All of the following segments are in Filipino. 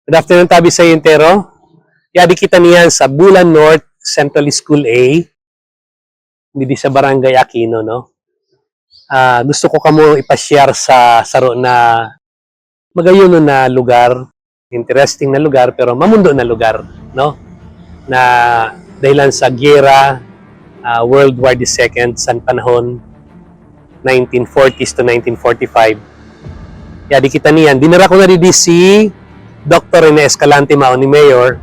Good afternoon, tabi sa Intero. Yadi kita niyan sa Bulan North Central School A. Hindi sa Barangay Aquino, no? Gusto ko kamo ipashare sa saro na magayon na lugar, interesting na lugar, pero mamundo na lugar, no? Na dahilan sa giyera, World War II, sa panahon 1940s to 1945. Yadi kita niyan. Dinara ko na di si Dr. Rene Escalante mao ni Mayor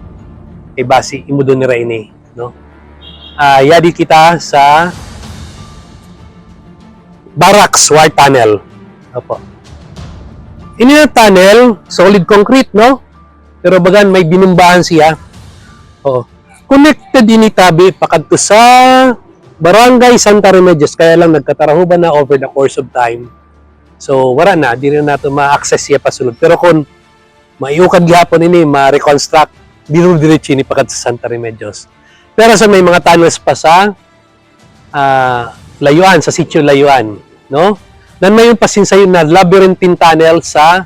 kay basi imudo ni Raine, no? Yadi kita sa Barracks War Tunnel. Opo. Ini na tunnel, solid concrete, no? Pero bagan may binumbahan siya. Oo. Connected ini tabi pakadto sa Barangay Santa Remedios, kaya lang nagkatarahuban na over the course of time. So wala na, di rin nato ma-access siya pasulod. Pero kung maiukad gihapon ini, ma-reconstruct, diretso ni pakad sa Santa Remedios. Pero sa may mga tunnels pa sa Layuan, sa sitio Layuan, no? Nan may yung pasinsayon na labyrinthine tunnel sa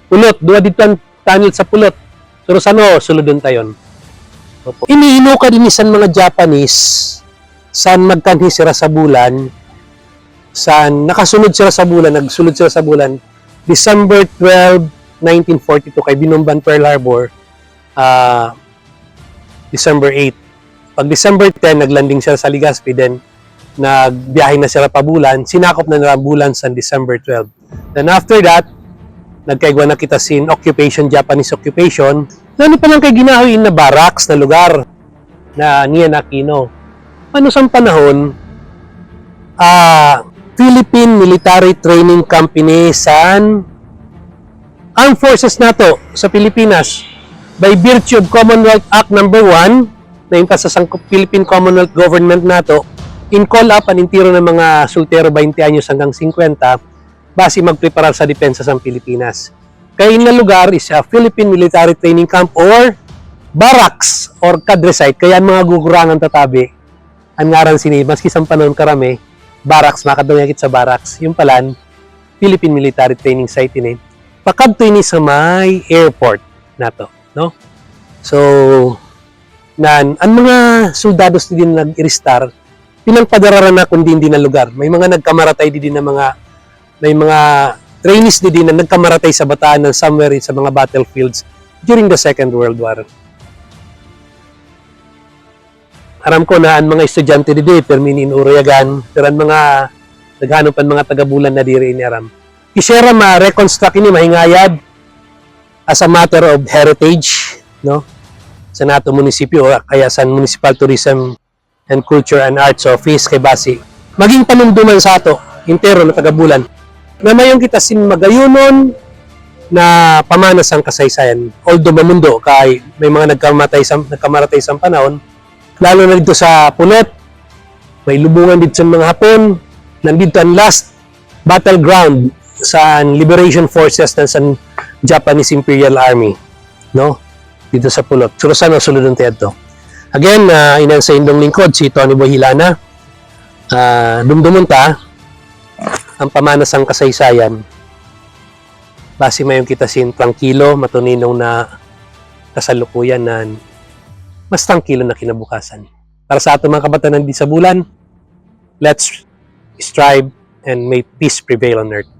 Pulot. Duwa dito ang tunnel sa Pulot. Pero sa no, sulodon tayon. Iniinuka din isan mga Japanese saan magkanhi sila sa bulan, saan nakasunod sila sa bulan, nagsulod sila sa bulan, December 12, 1942 kay Binumban Pearl Harbor, December 8. Pag December 10, naglanding sila sa Legazpi, then nagbiyahe na sila pa bulan, sinakop na nila bulan sa December 12. Then after that, nagkaigwa na kita sin occupation, Japanese occupation, na ano pa lang kay ginahoy na barracks na lugar na niya na Aquino. Ano sa panahon, Philippine Military Training Company san Armed Forces nato sa Pilipinas by virtue of Commonwealth Act number 1 na yung sa Philippine Commonwealth Government nato in call up an intiro ng mga sultero 20 anyos hanggang 50 base magpreparar sa depensa sa Pilipinas. Kaya na lugar is a Philippine Military Training Camp or barracks or cadre site. Kaya ang mga gugurangan tatabi ang ngaran sini maski sa panahon karami barracks makadungakit sa barracks yung palan Philippine Military Training Site ini pakadto ini sa may airport nato, no? So nan ang mga soldados din nag-iristar pinang padarara na kundi hindi na lugar. May mga nagkamaratay din na mga may mga trainees din na nagkamaratay sa bataan ng somewhere sa mga battlefields during the Second World War. Aram ko na ang mga estudyante dito terminin urayagan, pero ang mga naghanap ang mga taga-bulan na diri ini aram. Isera ma-reconstruct ini mahingayad as a matter of heritage, no? Sa nato munisipyo kaya sa Municipal Tourism and Culture and Arts Office kay basi. Maging panumduman sa ato, intero na taga-bulan. Na mayong kita sin magayunon na pamanas ang kasaysayan. Although mamundo kay may mga nagkamaratay sa panahon, lalo na dito sa Pulot, may lubungan dito sa mga Hapon, nandito ang last battleground sa Liberation Forces ng sa Japanese Imperial Army, no? Dito sa Pulot. So sana sulod ng teto. Again, inan sa indong lingkod si Tony Bohilana. Dumdumun ta ang pamanas ang kasaysayan. Base mayong kita sin tranquilo, matuninong na kasalukuyan na mas tangkilo na kinabukasan. Para sa ato mga kabatanan di sa bulan, let's strive and may peace prevail on earth.